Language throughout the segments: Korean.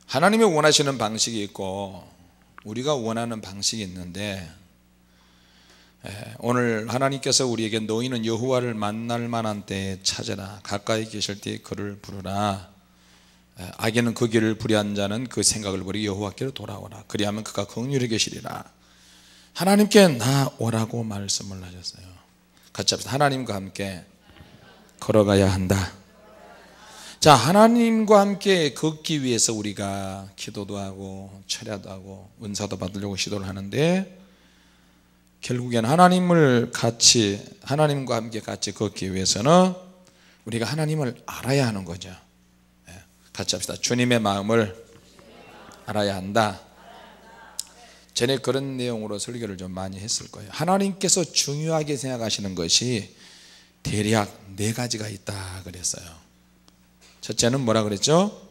하나님이 원하시는 방식이 있고 우리가 원하는 방식이 있는데, 오늘 하나님께서 우리에게 너희는 여호와를 만날 만한 때에 찾으라, 가까이 계실 때에 그를 부르라, 악에는 그 길을 불의한 자는 그 생각을 버리고 여호와께로 돌아오라, 그리하면 그가 긍휼히 계시리라. 하나님께 나오라고 말씀을 하셨어요. 같이 합시다. 하나님과 함께 걸어가야 한다. 자, 하나님과 함께 걷기 위해서 우리가 기도도 하고 철야도 하고 은사도 받으려고 시도를 하는데, 결국엔 하나님과 함께 같이 걷기 위해서는 우리가 하나님을 알아야 하는 거죠. 같이 합시다. 주님의 마음을 알아야 한다. 전에 그런 내용으로 설교를 좀 많이 했을 거예요. 하나님께서 중요하게 생각하시는 것이 대략 4가지가 있다 그랬어요. 첫째는 뭐라 그랬죠?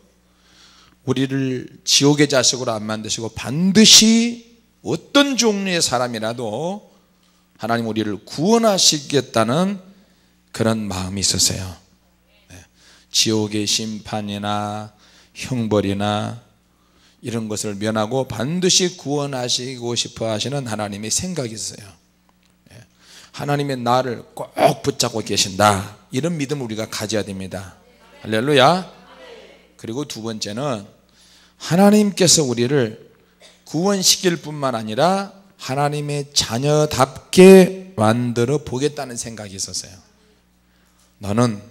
우리를 지옥의 자식으로 안 만드시고 반드시 어떤 종류의 사람이라도 하나님 우리를 구원하시겠다는 그런 마음이 있었어요. 지옥의 심판이나 형벌이나 이런 것을 면하고 반드시 구원하시고 싶어 하시는 하나님의 생각이 있어요. 하나님의 나를 꼭 붙잡고 계신다, 이런 믿음을 우리가 가져야 됩니다. 할렐루야. 그리고 두 번째는 하나님께서 우리를 구원시킬 뿐만 아니라 하나님의 자녀답게 만들어 보겠다는 생각이 있었어요. 너는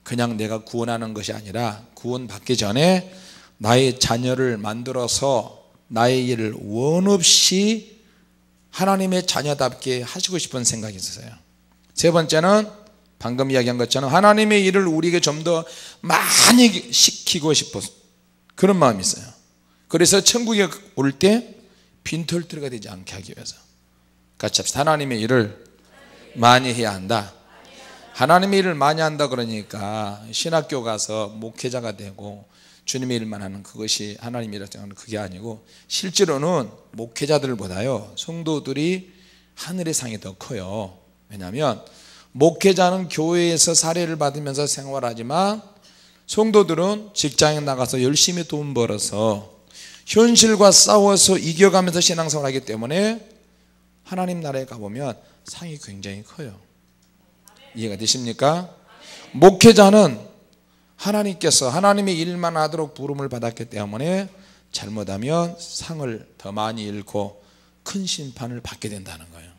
그냥 내가 구원하는 것이 아니라 구원받기 전에 나의 자녀를 만들어서 나의 일을 원 없이 하나님의 자녀답게 하시고 싶은 생각이 있었어요. 세 번째는 방금 이야기한 것처럼 하나님의 일을 우리에게 좀 더 많이 시키고 싶은 그런 마음이 있어요. 그래서 천국에 올 때 빈털터리가 되지 않게 하기 위해서 같이 합시다. 하나님의 일을 많이 해야 한다. 하나님의 일을 많이 한다 그러니까 신학교 가서 목회자가 되고 주님의 일만 하는 그것이 하나님이라고 생각하는 그게 아니고, 실제로는 목회자들보다요 성도들이 하늘의 상이 더 커요. 왜냐하면 목회자는 교회에서 사례를 받으면서 생활하지만 성도들은 직장에 나가서 열심히 돈 벌어서 현실과 싸워서 이겨가면서 신앙생활을 하기 때문에 하나님 나라에 가보면 상이 굉장히 커요. 이해가 되십니까? 목회자는 하나님께서 하나님의 일만 하도록 부름을 받았기 때문에 잘못하면 상을 더 많이 잃고 큰 심판을 받게 된다는 거예요.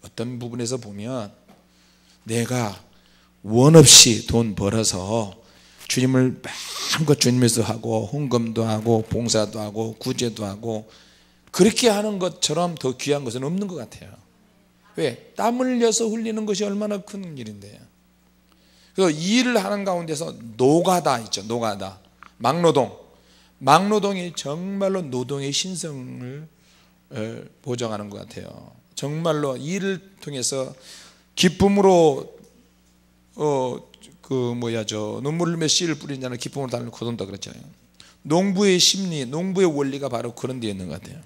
어떤 부분에서 보면 내가 원 없이 돈 벌어서 주님을 마음껏 주님에서 하고 헌금도 하고 봉사도 하고 구제도 하고 그렇게 하는 것처럼 더 귀한 것은 없는 것 같아요. 왜? 땀 흘려서 흘리는 것이 얼마나 큰 일인데요. 그래서 이 일을 하는 가운데서 노가다 있죠. 노가다, 막노동이 정말로 노동의 신성을 보정하는 것 같아요. 정말로 이 일을 통해서 기쁨으로 눈물 흘리며 씨를 뿌린 자는 기쁨으로 단을 거둔다 그랬잖아요. 농부의 심리, 농부의 원리가 바로 그런 데 있는 것 같아요.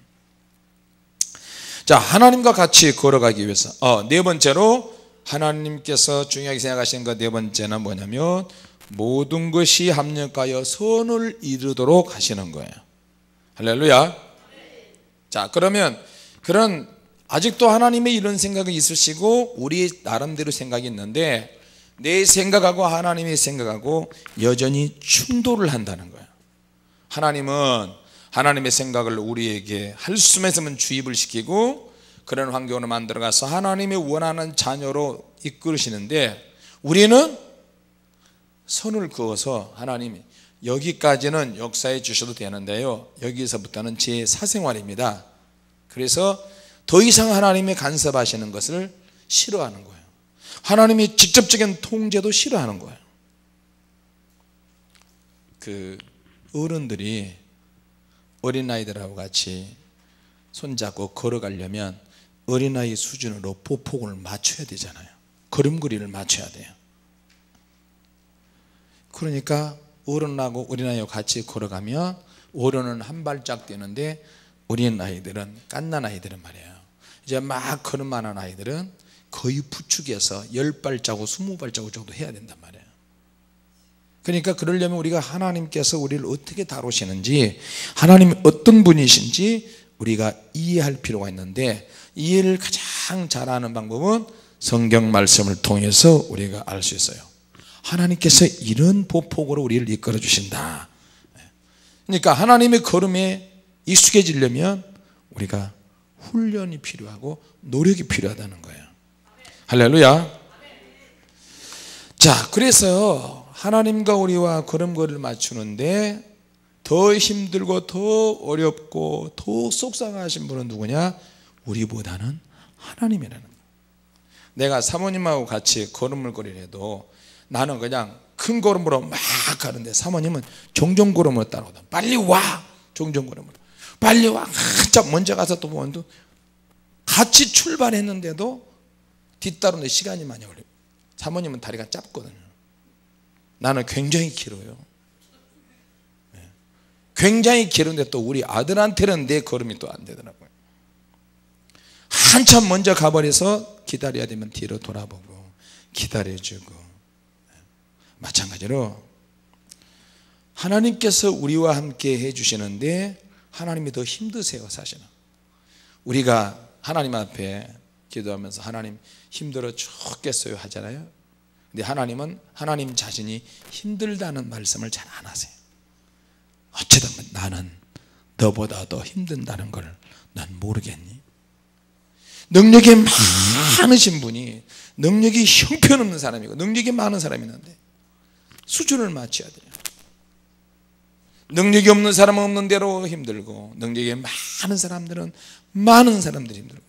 자, 하나님과 같이 걸어가기 위해서 네 번째로 하나님께서 중요하게 생각하시는 것 네 번째는 뭐냐면 모든 것이 합력하여 선을 이루도록 하시는 거예요. 할렐루야. 자, 그러면 그런 아직도 하나님의 이런 생각이 있으시고 우리 나름대로 생각이 있는데 내 생각하고 하나님의 생각하고 여전히 충돌을 한다는 거예요. 하나님은 하나님의 생각을 우리에게 할 수만 있으면 주입을 시키고 그런 환경으로 만들어가서 하나님의 원하는 자녀로 이끌으시는데, 우리는 선을 그어서 하나님이 여기까지는 역사해 주셔도 되는데요, 여기서부터는 제 사생활입니다. 그래서 더 이상 하나님이 간섭하시는 것을 싫어하는 거예요. 하나님이 직접적인 통제도 싫어하는 거예요. 그 어른들이 어린아이들하고 같이 손잡고 걸어가려면 어린아이 수준으로 보폭을 맞춰야 되잖아요. 걸음걸이를 맞춰야 돼요. 그러니까 어른하고 어린아이와 같이 걸어가면 어른은 한 발짝 뛰는데 어린아이들은 갓난아이들은 말이에요, 이제 막 걸음만한 아이들은 거의 부축해서 10발자국 20발자국 정도 해야 된단 말이에요. 그러니까 그러려면 우리가 하나님께서 우리를 어떻게 다루시는지, 하나님이 어떤 분이신지 우리가 이해할 필요가 있는데, 이해를 가장 잘하는 방법은 성경 말씀을 통해서 우리가 알 수 있어요. 하나님께서 이런 보폭으로 우리를 이끌어 주신다. 그러니까 하나님의 걸음에 익숙해지려면 우리가 훈련이 필요하고 노력이 필요하다는 거예요. 할렐루야. 자, 그래서 하나님과 우리와 걸음걸이를 맞추는데 더 힘들고 더 어렵고 더 속상하신 분은 누구냐? 우리보다는 하나님이라는 거예요. 내가 사모님하고 같이 걸음걸이를 해도 나는 그냥 큰 걸음으로 막 가는데 사모님은 종종 걸음으로 따라오다. 빨리 와! 종종 걸음으로. 빨리 와! 한참 먼저 가서 또 보면 같이 출발했는데도 뒤따르는데 시간이 많이 걸려요. 사모님은 다리가 짧거든요. 나는 굉장히 길어요. 굉장히 길은데 또 우리 아들한테는 내 걸음이 또 안 되더라고요. 한참 먼저 가버려서 기다려야 되면 뒤로 돌아보고 기다려주고. 마찬가지로 하나님께서 우리와 함께 해주시는데 하나님이 더 힘드세요. 사실은 우리가 하나님 앞에 기도하면서 하나님 힘들어 죽겠어요 하잖아요. 근데 하나님은 하나님 자신이 힘들다는 말씀을 잘 안 하세요. 어쩌다 나는 너보다 더 힘든다는 걸 난 모르겠니? 능력이 많으신 분이, 능력이 형편없는 사람이고 능력이 많은 사람이 있는데 수준을 맞춰야 돼요. 능력이 없는 사람은 없는 대로 힘들고, 능력이 많은 사람들은 많은 사람들이 힘들고.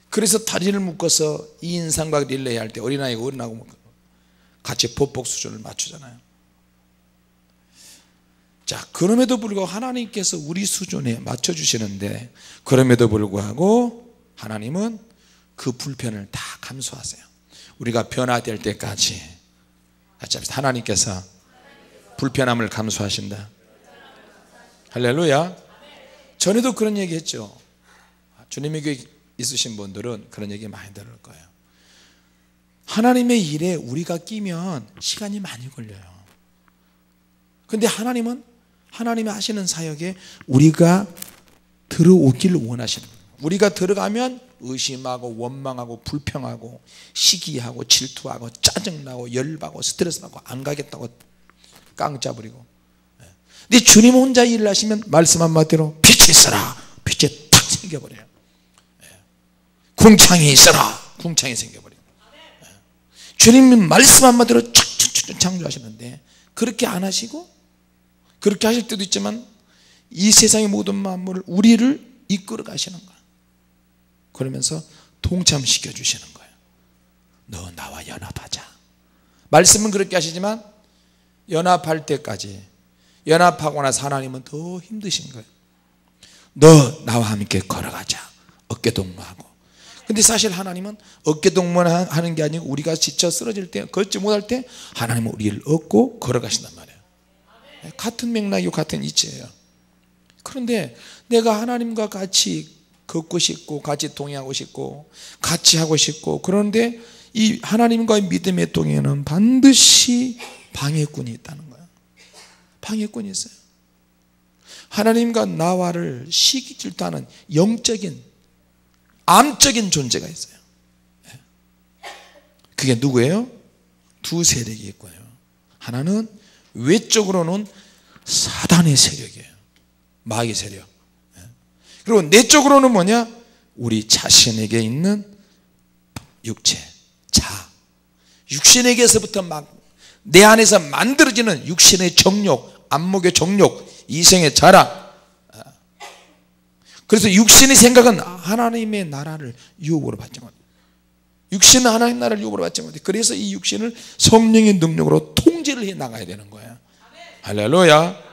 그래서 다리를 묶어서 2인 삼각 릴레이 할 때 어린아이가 어린아이하고 같이 보폭 수준을 맞추잖아요. 자, 그럼에도 불구하고 하나님께서 우리 수준에 맞춰주시는데, 그럼에도 불구하고 하나님은 그 불편을 다 감수하세요. 우리가 변화될 때까지 같이 합시다. 하나님께서 불편함을 감수하신다. 할렐루야. 전에도 그런 얘기 했죠. 주님의 교회 있으신 분들은 그런 얘기 많이 들을 거예요. 하나님의 일에 우리가 끼면 시간이 많이 걸려요. 근데 하나님은 하나님이 하시는 사역에 우리가 들어오기를 원하시는 거예요. 우리가 들어가면 의심하고 원망하고 불평하고 시기하고 질투하고 짜증나고 열받고 스트레스받고 안 가겠다고 깡짜 부리고. 근데 주님 혼자 일을 하시면 말씀 한마디로 빛이 있어라, 빛이 탁 생겨버려요. 궁창이 있어라, 궁창이 생겨버려요. 주님은 말씀 한마디로 촥촥촥 창조하시는데 그렇게 안 하시고, 그렇게 하실 때도 있지만 이 세상의 모든 만물을 우리를 이끌어 가시는 거예요. 그러면서 동참시켜 주시는 거예요. 너 나와 연합하자. 말씀은 그렇게 하시지만 연합할 때까지, 연합하고 나서 하나님은 더 힘드신 거예요. 너 나와 함께 걸어가자. 어깨동무하고. 근데 사실 하나님은 어깨동무만 하는 게 아니고 우리가 지쳐 쓰러질 때, 걷지 못할 때 하나님은 우리를 업고 걸어가신단 말이에요. 같은 맥락이고 같은 이치예요. 그런데 내가 하나님과 같이 걷고 싶고 같이 동행하고 싶고 같이 하고 싶고, 그런데 이 하나님과의 믿음의 동행에는 반드시 방해꾼이 있다는 거예요. 방해꾼이 있어요. 하나님과 나와를 시기 질투하는 영적인 암적인 존재가 있어요. 그게 누구예요? 두 세력이 있고요. 하나는 외적으로는 사단의 세력이에요. 마귀의 세력. 그리고 내적으로는 뭐냐? 우리 자신에게 있는 육체, 자, 육신에게서부터 막 내 안에서 만들어지는 육신의 정욕, 안목의 정욕, 이생의 자랑. 그래서 육신의 생각은 하나님의 나라를 유혹으로 받지 못해요. 육신은 하나님 나라를 유혹으로 받지 못해요. 그래서 이 육신을 성령의 능력으로 통제를 해 나가야 되는 거예요. 할렐루야.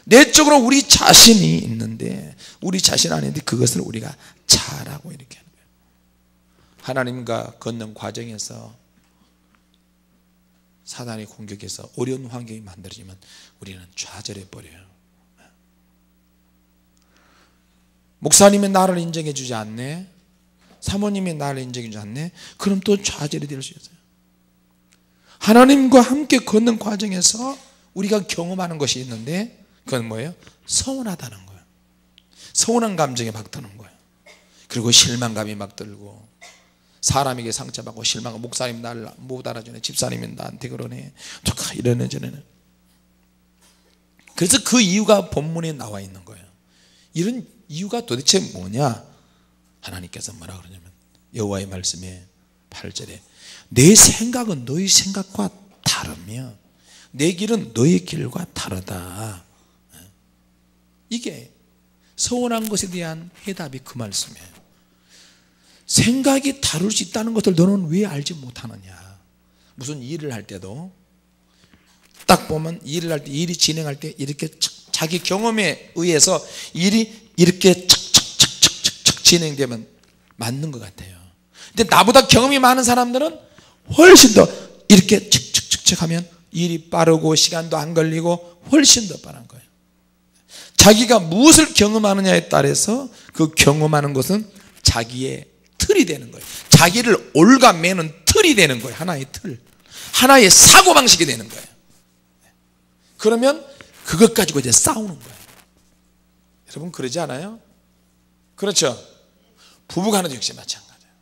내적으로 우리 자신이 있는데, 우리 자신 안에 있는데 그것을 우리가 자라고 이렇게 하는 거예요. 하나님과 걷는 과정에서 사단의 공격에서 어려운 환경이 만들어지면 우리는 좌절해 버려요. 목사님이 나를 인정해 주지 않네, 사모님이 나를 인정해 주지 않네, 그럼 또 좌절이 될 수 있어요. 하나님과 함께 걷는 과정에서 우리가 경험하는 것이 있는데 그건 뭐예요? 서운하다는 거예요. 서운한 감정이 막 드는 거예요. 그리고 실망감이 막 들고, 사람에게 상처받고 실망하고, 목사님 날 못 알아주네, 집사님이 나한테 그러네, 누가 이러네 저러네. 그래서 그 이유가 본문에 나와 있는 거예요. 이런 이유가 도대체 뭐냐? 하나님께서 뭐라 그러냐면 여호와의 말씀에 8절에 내 생각은 너희 생각과 다르며 내 길은 너희 길과 다르다. 이게 서운한 것에 대한 해답이 그 말씀이에요. 생각이 다를 수 있다는 것을 너는 왜 알지 못하느냐. 무슨 일을 할 때도 딱 보면 일을 할 때, 일이 진행할 때 이렇게 자기 경험에 의해서 일이 이렇게 착착착착착 진행되면 맞는 것 같아요. 근데 나보다 경험이 많은 사람들은 훨씬 더 이렇게 칙칙칙칙 하면 일이 빠르고 시간도 안 걸리고 훨씬 더 빠른 거예요. 자기가 무엇을 경험하느냐에 따라서 그 경험하는 것은 자기의 틀이 되는 거예요. 자기를 올가매는 틀이 되는 거예요. 하나의 틀, 하나의 사고방식이 되는 거예요. 그러면 그것 가지고 이제 싸우는 거예요. 여러분 그러지 않아요? 그렇죠? 부부간에도 역시 마찬가지예요.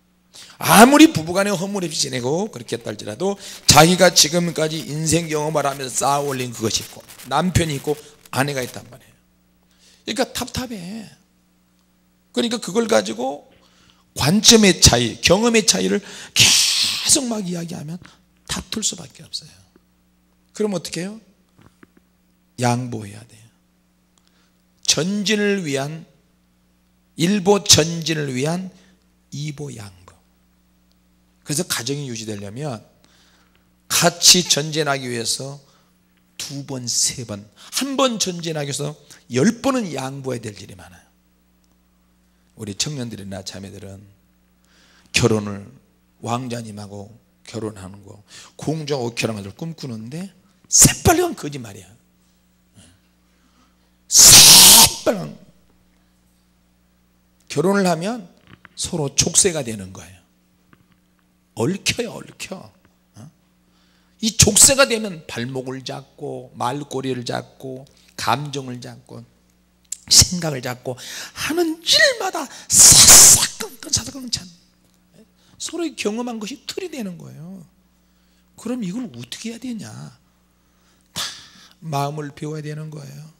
아무리 부부간에 허물없이 지내고 그렇게 했다 할지라도 자기가 지금까지 인생 경험을 하면서 쌓아 올린 그것이 있고 남편이 있고 아내가 있단 말이에요. 그러니까 답답해. 그러니까 그걸 가지고 관점의 차이, 경험의 차이를 계속 막 이야기하면 다툴 수밖에 없어요. 그럼 어떻게 해요? 양보해야 돼요. 전진을 위한, 일보 전진을 위한 이보 양보. 그래서 가정이 유지되려면 같이 전진하기 위해서 2번, 3번, 한 번 전진하기 위해서 10번은 양보해야 될 일이 많아요. 우리 청년들이나 자매들은 결혼을, 왕자님하고 결혼하는 거, 공주하고 결혼하는 걸 꿈꾸는데 새빨간 거짓말이야. 새빨간. 결혼을 하면 서로 족쇄가 되는 거예요. 얽혀요, 얽혀. 이 족쇄가 되면 발목을 잡고 말꼬리를 잡고 감정을 잡고 생각을 잡고 하는 일마다 사사건건 사사건건 서로의 경험한 것이 틀이 되는 거예요. 그럼 이걸 어떻게 해야 되냐? 다 마음을 배워야 되는 거예요.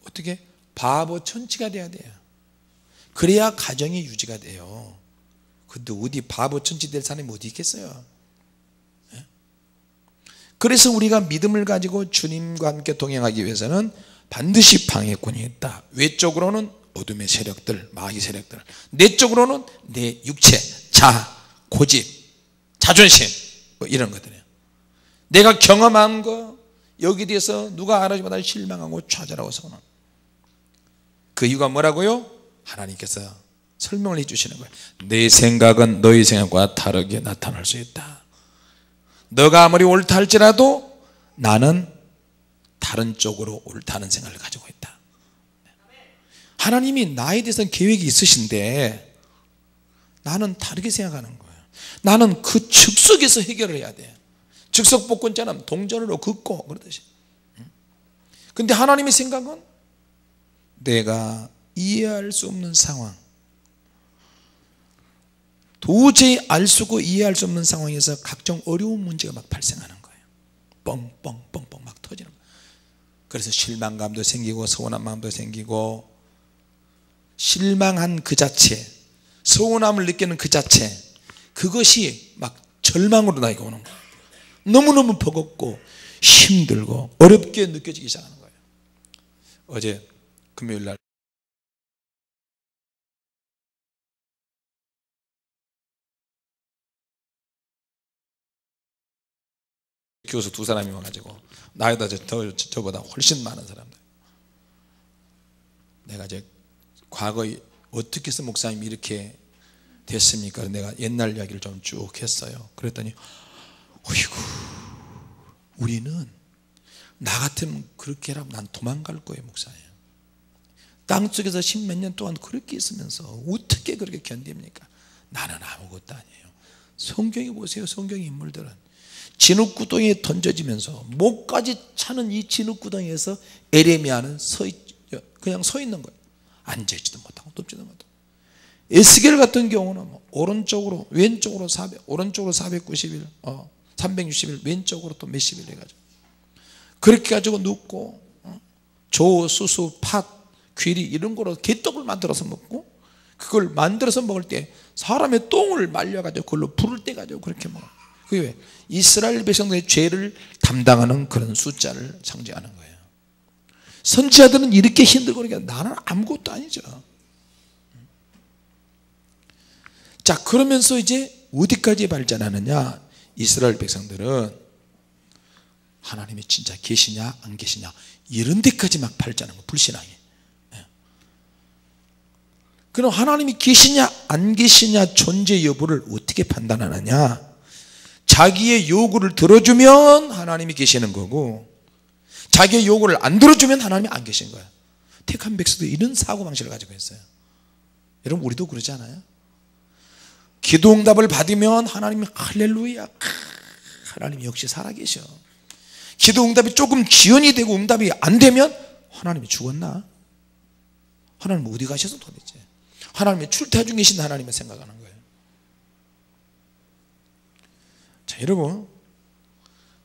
어떻게? 바보 천치가 돼야 돼요. 그래야 가정이 유지가 돼요. 근데 어디 바보 천치 될 사람이 어디 있겠어요? 그래서 우리가 믿음을 가지고 주님과 함께 동행하기 위해서는 반드시 방해꾼이 있다. 외적으로는 어둠의 세력들, 마귀 세력들, 내적으로는 내 육체, 자, 고집, 자존심, 뭐 이런 것들이에요. 내가 경험한 거, 여기에 대해서 누가 알아주면 실망하고 좌절하고 서는. 그 이유가 뭐라고요? 하나님께서 설명을 해주시는 거예요. 내 생각은 너희 생각과 다르게 나타날 수 있다. 너가 아무리 옳다 할지라도 나는 다른 쪽으로 옳다는 생각을 가지고 있다. 하나님이 나에 대해서는 계획이 있으신데 나는 다르게 생각하는 거예요. 나는 그 즉석에서 해결을 해야 돼. 즉석복권처럼 동전으로 긋고 그러듯이. 근데 하나님의 생각은 내가 이해할 수 없는 상황, 도저히 알 수 없고 이해할 수 없는 상황에서 각종 어려운 문제가 막 발생하는 거예요. 뻥뻥뻥뻥 막 터지는 거예요. 그래서 실망감도 생기고 서운한 마음도 생기고, 실망한 그 자체, 서운함을 느끼는 그 자체, 그것이 막 절망으로 나에게 오는 거예요. 너무너무 버겁고 힘들고 어렵게 느껴지기 시작하는 거예요. 어제 금요일날 교수 2사람이 와가지고 나이도 저보다 훨씬 많은 사람들, 내가 이제 과거에 어떻게 해서 목사님이 이렇게 됐습니까? 내가 옛날 이야기를 좀 쭉 했어요. 그랬더니 어이구, 우리는 나 같으면 그렇게 하라면 난 도망갈 거예요. 목사님, 땅속에서 10몇 년 동안 그렇게 있으면서 어떻게 그렇게 견딥니까? 나는 아무것도 아니에요. 성경에 보세요. 성경 인물들은 진흙구덩이에 던져지면서 목까지 차는 이 진흙구덩이에서 에레미야는 그냥 서 있는 거예요. 앉아있지도 못하고 눕지도 못하고. 에스겔 같은 경우는 오른쪽으로 왼쪽으로 400, 오른쪽으로 490일 360일 왼쪽으로 또 몇십 일 해가지고 그렇게 가지고 눕고 조, 수수, 팥, 귀리 이런 거로 개떡을 만들어서 먹고 그걸 만들어서 먹을 때 사람의 똥을 말려가지고 그걸로 불을 떼가지고 그렇게 먹어요. 그게 왜? 이스라엘 백성들의 죄를 담당하는 그런 숫자를 상징하는 거예요. 선지자들은 이렇게 힘들고 그러니까 나는 아무것도 아니죠. 자, 그러면서 이제 어디까지 발전하느냐? 이스라엘 백성들은 하나님이 진짜 계시냐 안 계시냐 이런 데까지 막 발전하는 거, 불신앙이. 그럼 하나님이 계시냐 안 계시냐 존재 여부를 어떻게 판단하느냐? 자기의 요구를 들어주면 하나님이 계시는 거고 자기의 요구를 안 들어주면 하나님이 안 계신 거예요. 택한 백성도 이런 사고방식을 가지고 있어요. 여러분 우리도 그러지 않아요? 기도응답을 받으면 하나님이 할렐루야, 하나님이 역시 살아계셔. 기도응답이 조금 지연이 되고 응답이 안 되면 하나님이 죽었나? 하나님 어디 가셔서 도대체? 하나님이 출퇴 중에 계신 하나님을 생각하는 거예요. 자, 여러분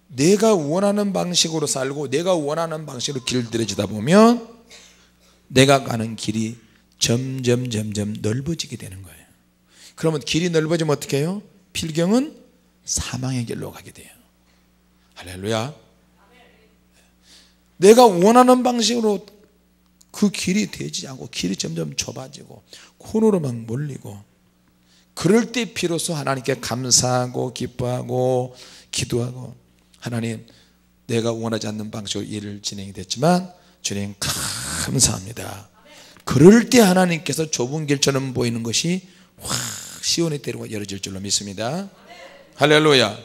내가 원하는 방식으로 살고 내가 원하는 방식으로 길들여지다 보면 내가 가는 길이 점점 넓어지게 되는 거예요. 그러면 길이 넓어지면 어떻게 해요? 필경은 사망의 길로 가게 돼요. 할렐루야. 내가 원하는 방식으로 그 길이 되지 않고 길이 점점 좁아지고 코너로만 몰리고 그럴 때 비로소 하나님께 감사하고 기뻐하고 기도하고 하나님 내가 원하지 않는 방식으로 일을 진행이 됐지만 주님 감사합니다. 그럴 때 하나님께서 좁은 길처럼 보이는 것이 확 시온의 때로 열어질 줄로 믿습니다. 할렐루야.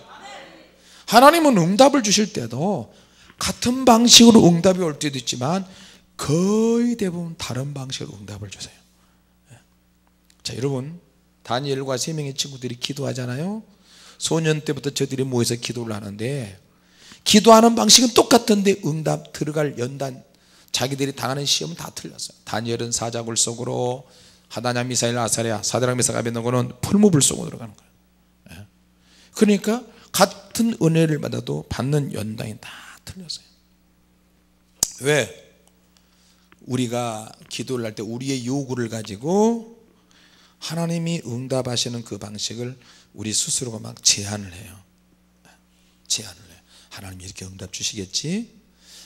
하나님은 응답을 주실 때도 같은 방식으로 응답이 올 때도 있지만 거의 대부분 다른 방식으로 응답을 주세요. 자, 여러분 다니엘과 세 명의 친구들이 기도하잖아요. 소년 때부터 저들이 모여서 기도를 하는데 기도하는 방식은 똑같은데 응답 들어갈 연단 자기들이 당하는 시험은 다 틀렸어요. 다니엘은 사자굴 속으로, 하나냐 미사엘 아사랴 사드락 메삭 아벳느고는 풀무불 속으로 들어가는 거예요. 그러니까 같은 은혜를 받아도 받는 연단이 다 틀렸어요. 왜? 우리가 기도를 할 때 우리의 요구를 가지고 하나님이 응답하시는 그 방식을 우리 스스로가 막 제한을 해요. 제한을 해요. 하나님이 이렇게 응답 주시겠지?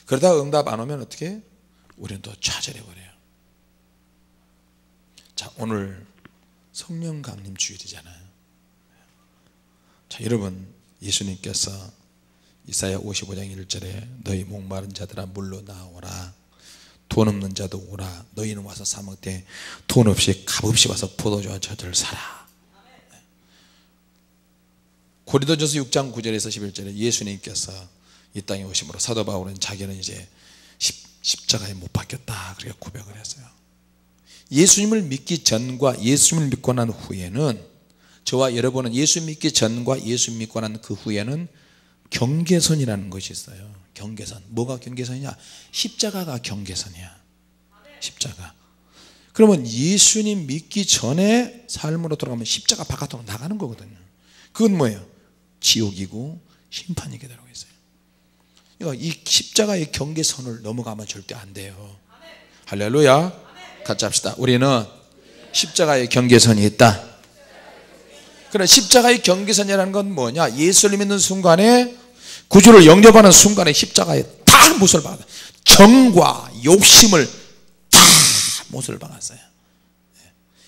그러다가 응답 안 오면 어떻게? 우리는 또 좌절해버려요. 자, 오늘 성령 강림 주일이잖아요. 자, 여러분 예수님께서 이사야 55장 1절에 너희 목마른 자들아 물로 나오라, 돈 없는 자도 오라, 너희는 와서 사 먹되 돈 없이 값없이 와서 포도주와 젖을 사라. 고린도전서 6장 9절에서 11절에 예수님께서 이 땅에 오심으로 사도 바울은 자기는 이제 십자가에 못 박혔다 그렇게 고백을 했어요. 예수님을 믿기 전과 예수님을 믿고 난 후에는, 저와 여러분은 예수 믿기 전과 예수 믿고 난 그 후에는 경계선이라는 것이 있어요. 경계선. 뭐가 경계선이냐? 십자가가 경계선이야. 십자가. 그러면 예수님 믿기 전에 삶으로 돌아가면 십자가 바깥으로 나가는 거거든요. 그건 뭐예요? 지옥이고 심판이게 되고 있어요. 그러니까 이 십자가의 경계선을 넘어가면 절대 안 돼요. 할렐루야. 같이 합시다. 우리는 십자가의 경계선이 있다. 그래, 십자가의 경계선이라는 건 뭐냐? 예수를 믿는 순간에, 구주를 영접하는 순간에 십자가에 다 못을 박았어요. 정과 욕심을 다 못을 박았어요.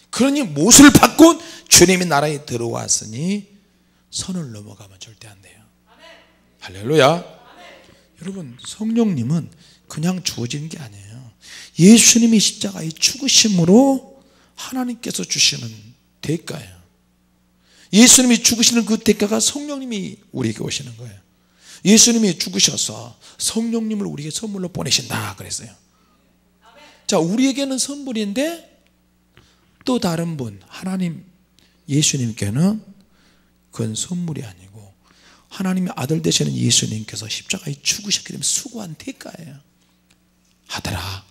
그러니 못을 박고 주님의 나라에 들어왔으니 선을 넘어가면 절대 안 돼요. 할렐루야. 여러분 성령님은 그냥 주어지는 게 아니에요. 예수님이 십자가의 죽으심으로 하나님께서 주시는 대가예요. 예수님이 죽으시는 그 대가가 성령님이 우리에게 오시는 거예요. 예수님이 죽으셔서 성령님을 우리에게 선물로 보내신다 그랬어요. 자, 우리에게는 선물인데 또 다른 분 하나님 예수님께는 그건 선물이 아니고 하나님의 아들 되시는 예수님께서 십자가에 죽으셨기 때문에 수고한 대가예요. 아들아,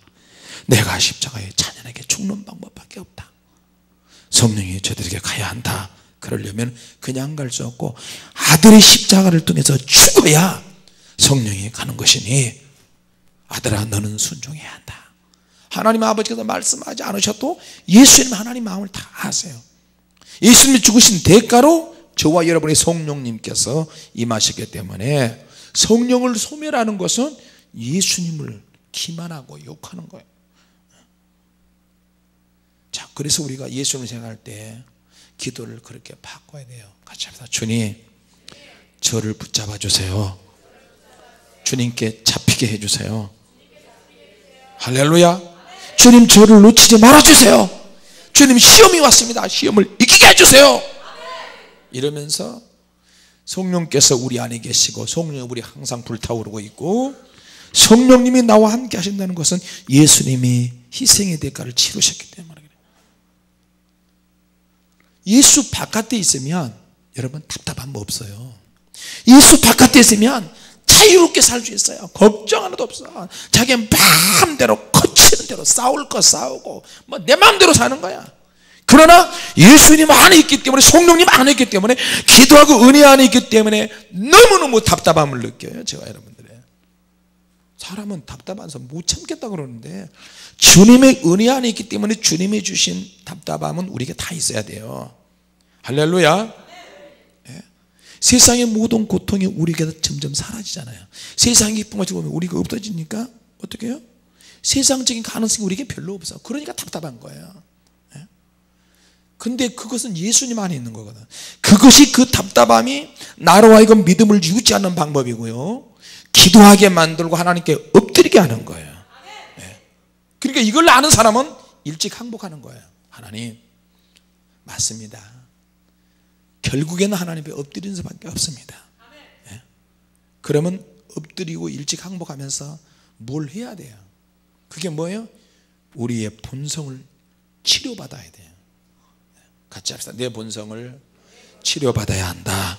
내가 십자가에 자녀에게 죽는 방법밖에 없다. 성령이 저들에게 가야 한다. 그러려면 그냥 갈 수 없고 아들의 십자가를 통해서 죽어야 성령이 가는 것이니 아들아, 너는 순종해야 한다. 하나님 아버지께서 말씀하지 않으셔도 예수님 하나님 마음을 다 아세요. 예수님이 죽으신 대가로 저와 여러분의 성령님께서 임하셨기 때문에 성령을 소멸하는 것은 예수님을 기만하고 욕하는 거예요. 자, 그래서 우리가 예수님을 생각할 때 기도를 그렇게 바꿔야 돼요. 같이 합시다. 주님, 저를 붙잡아 주세요. 주님께 잡히게 해주세요. 할렐루야. 주님, 저를 놓치지 말아주세요. 주님, 시험이 왔습니다. 시험을 이기게 해주세요. 이러면서 성령께서 우리 안에 계시고 성령이 우리 항상 불타오르고 있고 성령님이 나와 함께 하신다는 것은 예수님이 희생의 대가를 치르셨기 때문에 그래요. 예수 바깥에 있으면 여러분 답답한 거 없어요. 예수 바깥에 있으면 자유롭게 살 수 있어요. 걱정 하나도 없어. 자기 마음대로 거치는 대로 싸울 거 싸우고 뭐 내 마음대로 사는 거야. 그러나 예수님 안에 있기 때문에 성령님 안에 있기 때문에 기도하고 은혜 안에 있기 때문에 너무너무 답답함을 느껴요. 제가 여러분들의 사람은 답답해서 못 참겠다 그러는데 주님의 은혜 안에 있기 때문에 주님이 주신 답답함은 우리에게 다 있어야 돼요. 할렐루야. 네. 세상의 모든 고통이 우리에게서 점점 사라지잖아요. 세상의 기쁨을 보면 우리가 없어지니까 어떻게 해요? 세상적인 가능성이 우리에게 별로 없어. 그러니까 답답한 거예요. 근데 그것은 예수님 안에 있는 거거든. 그것이 그 답답함이 나로 하여금 믿음을 유지하는 방법이고요, 기도하게 만들고 하나님께 엎드리게 하는 거예요. 그러니까 이걸 아는 사람은 일찍 항복하는 거예요. 하나님, 맞습니다. 결국에는 하나님 앞에 엎드리는 수밖에 없습니다. 그러면 엎드리고 일찍 항복하면서 뭘 해야 돼요? 그게 뭐예요? 우리의 본성을 치료받아야 돼요. 같이 합시다. 내 본성을 치료받아야 한다.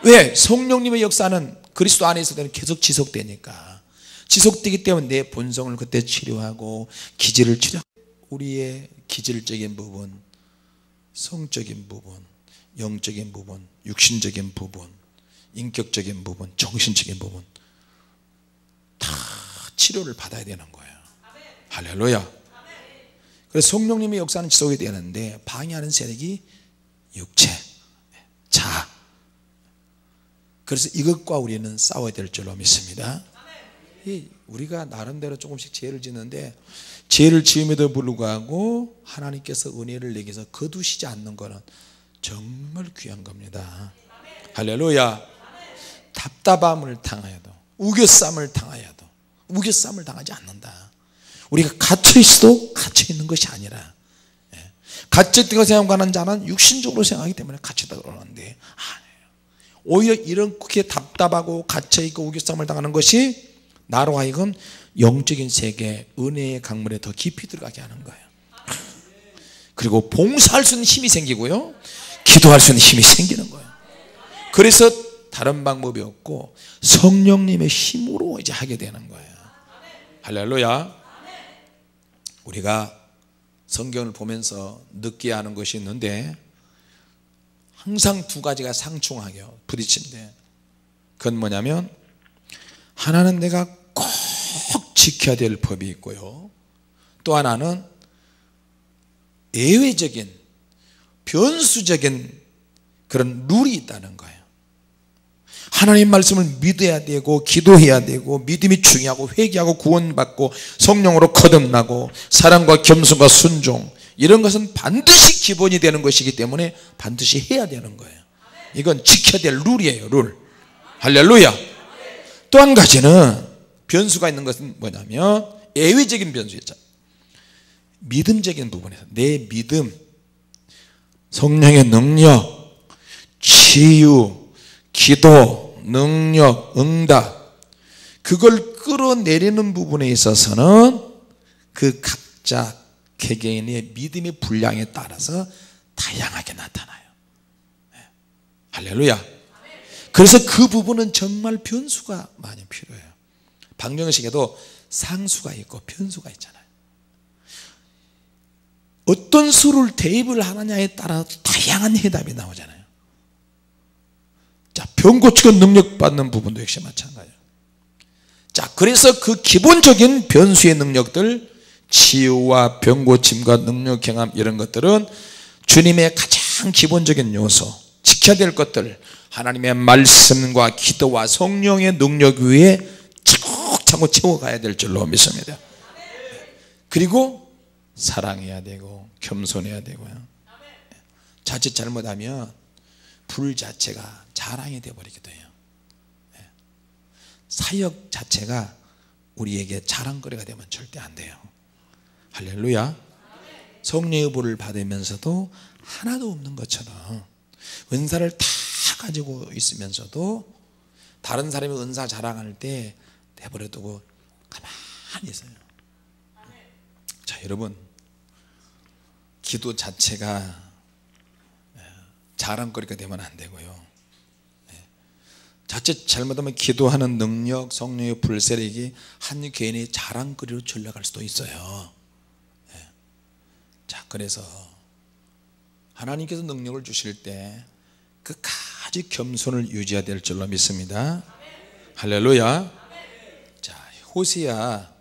왜? 성령님의 역사는 그리스도 안에 있을 때는 계속 지속되니까. 지속되기 때문에 내 본성을 그때 치료하고 기질을 치료하고 우리의 기질적인 부분, 성적인 부분, 영적인 부분, 육신적인 부분, 인격적인 부분, 정신적인 부분 다 치료를 받아야 되는 거예요. 할렐루야. 그래서 성령님의 역사는 지속이 되는데 방해하는 세력이 육체, 자. 그래서 이것과 우리는 싸워야 될 줄로 믿습니다. 우리가 나름대로 조금씩 죄를 짓는데 죄를 지음에도 불구하고 하나님께서 은혜를 내게 해서 거두시지 않는 것은 정말 귀한 겁니다. 할렐루야. 답답함을 당하여도 우겨쌈을 당하여도 우겨쌈을 당하지 않는다. 우리가 갇혀있어도 갇혀있는 것이 아니라, 갇혀있다고 생각하는 자는 육신적으로 생각하기 때문에 갇혔다고 그러는데 오히려 이렇게 답답하고 갇혀있고 우겨쌈을 당하는 것이 나로 하여금 영적인 세계 은혜의 강물에 더 깊이 들어가게 하는 거예요. 그리고 봉사할 수 있는 힘이 생기고요, 기도할 수 있는 힘이 생기는 거예요. 그래서 다른 방법이 없고 성령님의 힘으로 이제 하게 되는 거예요. 할렐루야. 우리가 성경을 보면서 느껴야 하는 것이 있는데 항상 두 가지가 상충하게 부딪힌대. 그건 뭐냐면 하나는 내가 꼭 지켜야 될 법이 있고요, 또 하나는 예외적인 변수적인 그런 룰이 있다는 거예요. 하나님 말씀을 믿어야 되고 기도해야 되고 믿음이 중요하고 회개하고 구원받고 성령으로 거듭나고 사랑과 겸손과 순종, 이런 것은 반드시 기본이 되는 것이기 때문에 반드시 해야 되는 거예요. 이건 지켜야 될 룰이에요. 룰. 할렐루야. 또 한 가지는 변수가 있는 것은 뭐냐면 예외적인 변수였죠. 믿음적인 부분에서 내 믿음, 성령의 능력, 치유, 기도, 능력, 응답, 그걸 끌어내리는 부분에 있어서는 그 각자 개개인의 믿음의 분량에 따라서 다양하게 나타나요. 할렐루야. 그래서 그 부분은 정말 변수가 많이 필요해요. 방정식에도 상수가 있고 변수가 있잖아요. 어떤 수를 대입을 하느냐에 따라 다양한 해답이 나오잖아요. 자, 병 고치고 능력 받는 부분도 역시 마찬가지예요. 자, 그래서 그 기본적인 변수의 능력들, 치유와 병 고침과 능력 경험, 이런 것들은 주님의 가장 기본적인 요소, 지켜야 될 것들, 하나님의 말씀과 기도와 성령의 능력 위에 차곡차곡 채워가야 될 줄로 믿습니다. 그리고 사랑해야 되고 겸손해야 되고요. 자칫 잘못하면 불 자체가 자랑이 되어버리기도 해요. 사역 자체가 우리에게 자랑거리가 되면 절대 안 돼요. 할렐루야. 성령의 불을 받으면서도 하나도 없는 것처럼 은사를 다 가지고 있으면서도 다른 사람이 은사 자랑할 때 내버려 두고 가만히 있어요. 자, 여러분, 기도 자체가 자랑거리가 되면 안 되고요. 자칫 잘못하면 기도하는 능력, 성령의 불세력이 한 개인의 자랑거리로 전락할 수도 있어요. 자, 그래서 하나님께서 능력을 주실 때 끝까지 겸손을 유지해야 될 줄로 믿습니다. 할렐루야. 자, 호세아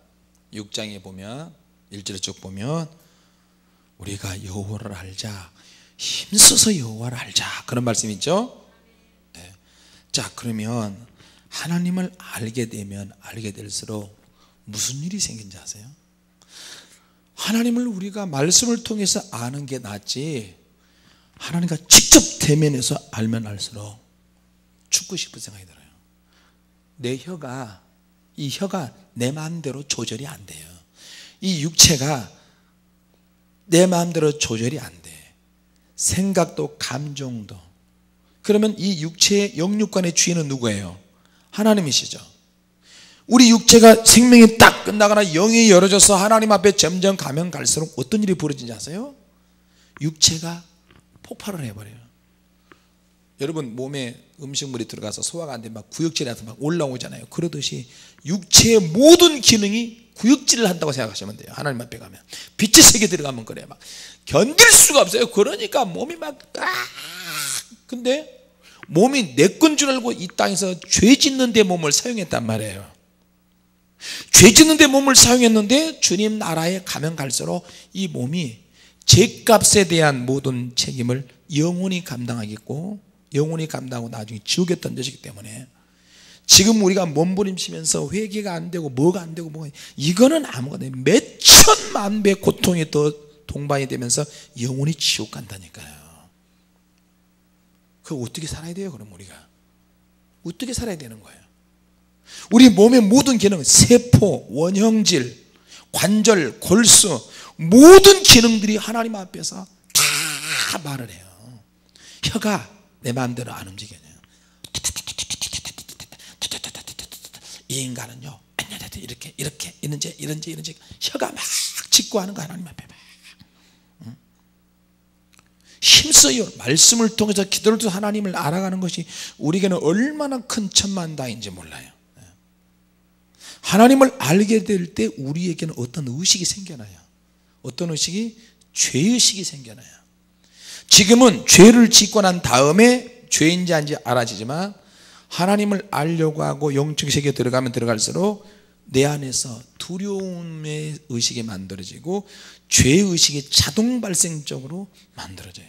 6장에 보면 1절에 쭉 보면 우리가 여호와를 알자, 힘써서 여호와를 알자, 그런 말씀 있죠. 네. 자, 그러면 하나님을 알게 되면 알게 될수록 무슨 일이 생긴지 아세요? 하나님을 우리가 말씀을 통해서 아는 게 낫지, 하나님과 직접 대면해서 알면 알수록 죽고 싶은 생각이 들어요. 이 혀가 내 마음대로 조절이 안 돼요. 이 육체가 내 마음대로 조절이 안 돼. 생각도 감정도. 그러면 이 육체의 영육간의 주인은 누구예요? 하나님이시죠. 우리 육체가 생명이 딱 끝나거나 영이 열어져서 하나님 앞에 점점 가면 갈수록 어떤 일이 벌어지는지 아세요? 육체가 폭발을 해버려요. 여러분, 몸에 음식물이 들어가서 소화가 안 되면 막 구역질이 막 올라오잖아요. 그러듯이 육체의 모든 기능이 구역질을 한다고 생각하시면 돼요. 하나님 앞에 가면 빛의 세계 들어가면 그래요. 막 견딜 수가 없어요. 그러니까 몸이 막 근데 몸이 내 건 줄 알고 이 땅에서 죄 짓는 데 몸을 사용했단 말이에요. 죄 짓는 데 몸을 사용했는데 주님 나라에 가면 갈수록 이 몸이 죄값에 대한 모든 책임을 영원히 감당하겠고, 영원히 감당하고 나중에 지옥에 던져지기 때문에 지금 우리가 몸부림치면서 회개가 안 되고 뭐가 안 되고 뭐가, 이거는 아무것도 몇 천만 배 고통이 더 동반이 되면서 영원히 지옥 간다니까요. 그거 어떻게 살아야 돼요? 그럼 우리가 어떻게 살아야 되는 거예요? 우리 몸의 모든 기능, 세포, 원형질, 관절, 골수, 모든 기능들이 하나님 앞에서 다 말을 해요. 혀가 내 마음대로 안 움직여요. 이 인간은요, 이렇게 이런지 혀가 막 직구하는 거 하나님 앞에 막 힘써요. 말씀을 통해서 기도를 통해서 하나님을 알아가는 것이 우리에게는 얼마나 큰 천만다인지 몰라요. 하나님을 알게 될 때 우리에게는 어떤 의식이 생겨나요. 어떤 의식이? 죄의식이 생겨나요. 지금은 죄를 짓고 난 다음에 죄인지 아닌지 알아지지만 하나님을 알려고 하고 영적 세계에 들어가면 들어갈수록 내 안에서 두려움의 의식이 만들어지고 죄의식이 자동 발생적으로 만들어져요.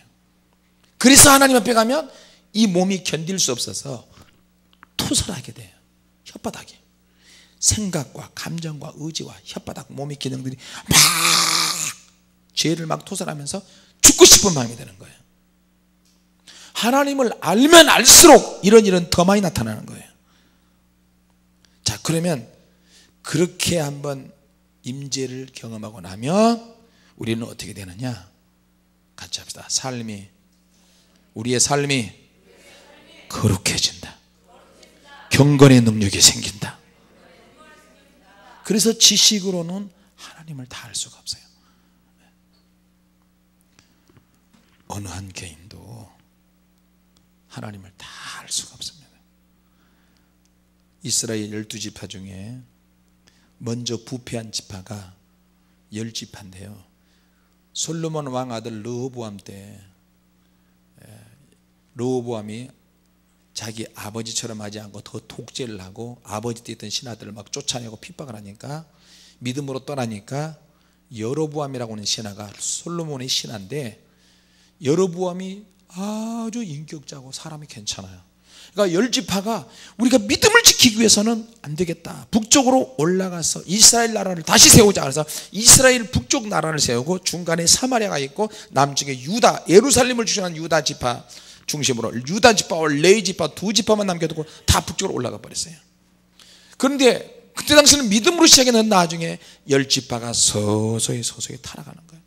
그래서 하나님 앞에 가면 이 몸이 견딜 수 없어서 토설하게 돼요. 혓바닥이 생각과 감정과 의지와 혓바닥 몸의 기능들이 막 죄를 막 토설하면서 죽고 싶은 마음이 되는 거예요. 하나님을 알면 알수록 이런 더 많이 나타나는 거예요. 자, 그러면 그렇게 한번 임재를 경험하고 나면 우리는 어떻게 되느냐? 같이 합시다. 우리의 삶이 거룩해진다. 경건의 능력이 생긴다. 그래서 지식으로는 하나님을 다 알 수가 없어요. 어느 한 개인도 하나님을 다 알 수가 없습니다. 이스라엘 12지파 중에 먼저 부패한 지파가 10지파인데요 솔로몬 왕 아들 르호보암 때 르호보암이 자기 아버지처럼 하지 않고 더 독재를 하고 아버지 때 있던 신하들을 막 쫓아내고 핍박을 하니까 믿음으로 떠나니까 여로보암이라고 하는 신하가 솔로몬의 신하인데 여로보암이 아주 인격자고 사람이 괜찮아요. 그러니까 10지파가 우리가 믿음을 지키기 위해서는 안 되겠다, 북쪽으로 올라가서 이스라엘 나라를 다시 세우자. 그래서 이스라엘 북쪽 나라를 세우고 중간에 사마리아가 있고 남쪽에 유다, 예루살렘을 주장한 유다 지파 중심으로 유다 지파와 레위 지파 두 지파만 남겨두고 다 북쪽으로 올라가 버렸어요. 그런데 그때 당시는 믿음으로 시작했는데 나중에 10지파가 서서히 타락하는 거예요.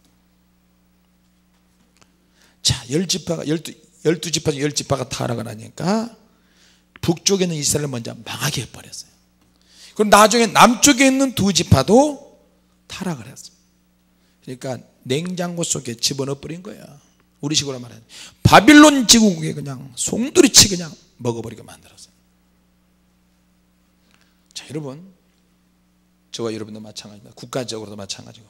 자, 10지파가 12지파 중 10지파가 타락을 하니까 북쪽에 있는 이스라엘을 먼저 망하게 해버렸어요. 그럼 나중에 남쪽에 있는 두 지파도 타락을 했어요. 그러니까 냉장고 속에 집어넣어 버린 거예요. 우리 식으로 말하면 바빌론 제국에 그냥 송두리치 그냥 먹어버리게 만들었어요. 자, 여러분, 저와 여러분도 마찬가지입니다. 국가적으로도 마찬가지고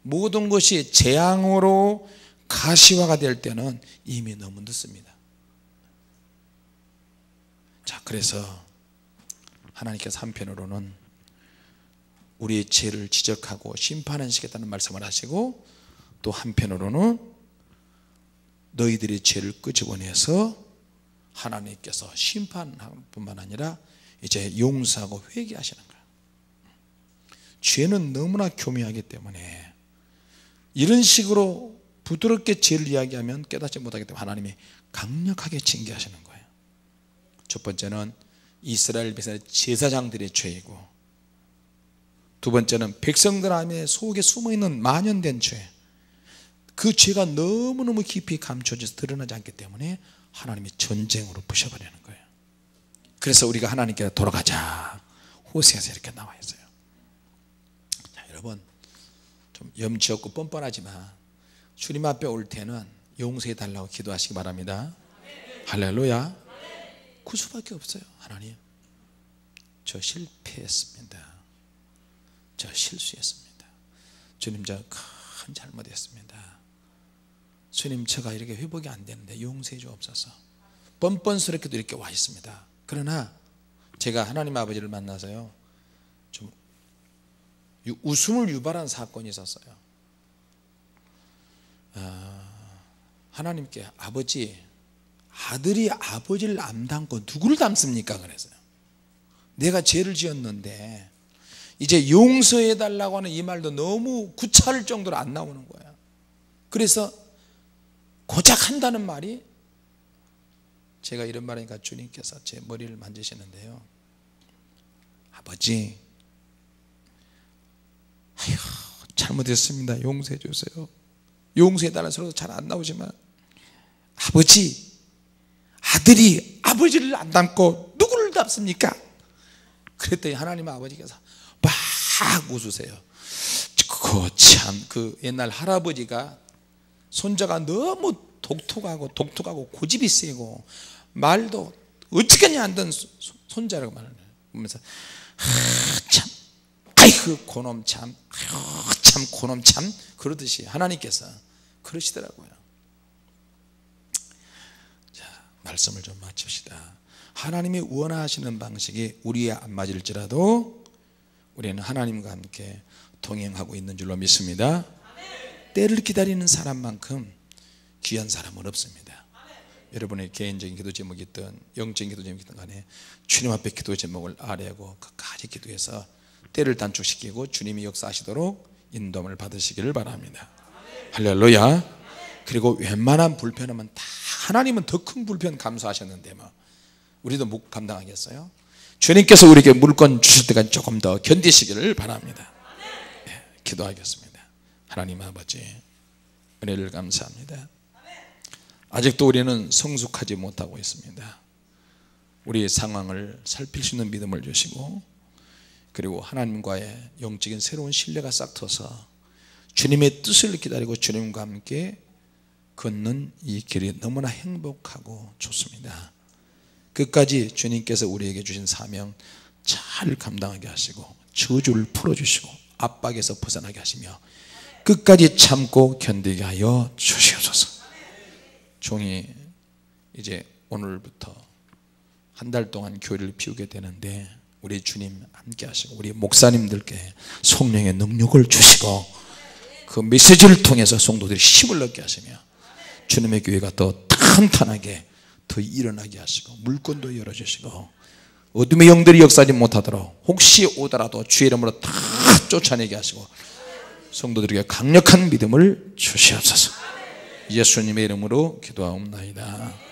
모든 것이 재앙으로 가시화가 될 때는 이미 너무 늦습니다. 자, 그래서 하나님께서 한편으로는 우리의 죄를 지적하고 심판하시겠다는 말씀을 하시고 또 한편으로는 너희들의 죄를 끄집어내서 하나님께서 심판할 뿐만 아니라 이제 용서하고 회개하시는 거예요. 죄는 너무나 교묘하기 때문에 이런 식으로 부드럽게 죄를 이야기하면 깨닫지 못하기 때문에 하나님이 강력하게 징계하시는 거예요. 첫 번째는 이스라엘 백성의 제사장들의 죄이고, 두 번째는 백성들 안에 속에 숨어있는 만연된 죄, 그 죄가 너무너무 깊이 감춰져서 드러나지 않기 때문에 하나님이 전쟁으로 부셔버리는 거예요. 그래서 우리가 하나님께 돌아가자, 호세아서 이렇게 나와 있어요. 자, 여러분, 좀 염치 없고 뻔뻔하지만 주님 앞에 올 때는 용서해 달라고 기도하시기 바랍니다. 할렐루야. 그 수밖에 없어요. 하나님, 저 실패했습니다. 저 실수했습니다. 주님, 저 큰 잘못했습니다. 주님, 제가 이렇게 회복이 안 되는데 용서해 주옵소서. 뻔뻔스럽게도 이렇게 와 있습니다. 그러나 제가 하나님 아버지를 만나서요, 좀 웃음을 유발한 사건이 있었어요. 하나님께 아버지, 아들이 아버지를 안 닮고 누구를 닮습니까? 그랬어요. 내가 죄를 지었는데 이제 용서해 달라고 하는 이 말도 너무 구차할 정도로 안 나오는 거예요. 그래서 고작 한다는 말이, 제가 이런 말이니까 주님께서 제 머리를 만지시는데요, 아버지, 아휴, 잘못했습니다. 용서해 주세요. 용서해 달라는 소리도 잘 안 나오지만, 아버지, 아들이 아버지를 안 닮고 누구를 닮습니까? 그랬더니 하나님 아버지께서 막 웃으세요. 그 옛날 할아버지가 손자가 너무 독특하고 고집이 세고 말도 어떻게냐 안 듣는 손자라고 말하면서 참, 아이고 고놈 참, 아이고 참 고놈 참, 그러듯이 하나님께서 그러시더라고요. 자, 말씀을 좀 마칩시다. 하나님이 원하시는 방식이 우리에 안 맞을지라도 우리는 하나님과 함께 동행하고 있는 줄로 믿습니다. 때를 기다리는 사람만큼 귀한 사람은 없습니다. 여러분의 개인적인 기도 제목이 있든 영적인 기도 제목이 있든 간에 주님 앞에 기도 제목을 아뢰고 끝까지 기도해서 때를 단축시키고 주님이 역사하시도록 인도함을 받으시기를 바랍니다. 할렐루야. 그리고 웬만한 불편함은 다, 하나님은 더 큰 불편 감수하셨는데 뭐 우리도 못 감당하겠어요? 주님께서 우리에게 물건 주실 때까지 조금 더 견디시기를 바랍니다. 네, 기도하겠습니다. 하나님 아버지, 은혜를 감사합니다. 아직도 우리는 성숙하지 못하고 있습니다. 우리의 상황을 살필 수 있는 믿음을 주시고, 그리고 하나님과의 영적인 새로운 신뢰가 싹 터서 주님의 뜻을 기다리고 주님과 함께 걷는 이 길이 너무나 행복하고 좋습니다. 끝까지 주님께서 우리에게 주신 사명 잘 감당하게 하시고 저주를 풀어주시고 압박에서 벗어나게 하시며 끝까지 참고 견디게 하여 주시옵소서. 종이 이제 오늘부터 한 달 동안 교회를 피우게 되는데 우리 주님 함께 하시고 우리 목사님들께 성령의 능력을 주시고 그 메시지를 통해서 성도들이 힘을 얻게 하시며 주님의 교회가 더 탄탄하게 더 일어나게 하시고 물건도 열어주시고 어둠의 영들이 역사하지 못하도록 혹시 오더라도 주의 이름으로 다 쫓아내게 하시고 성도들에게 강력한 믿음을 주시옵소서. 예수님의 이름으로 기도하옵나이다.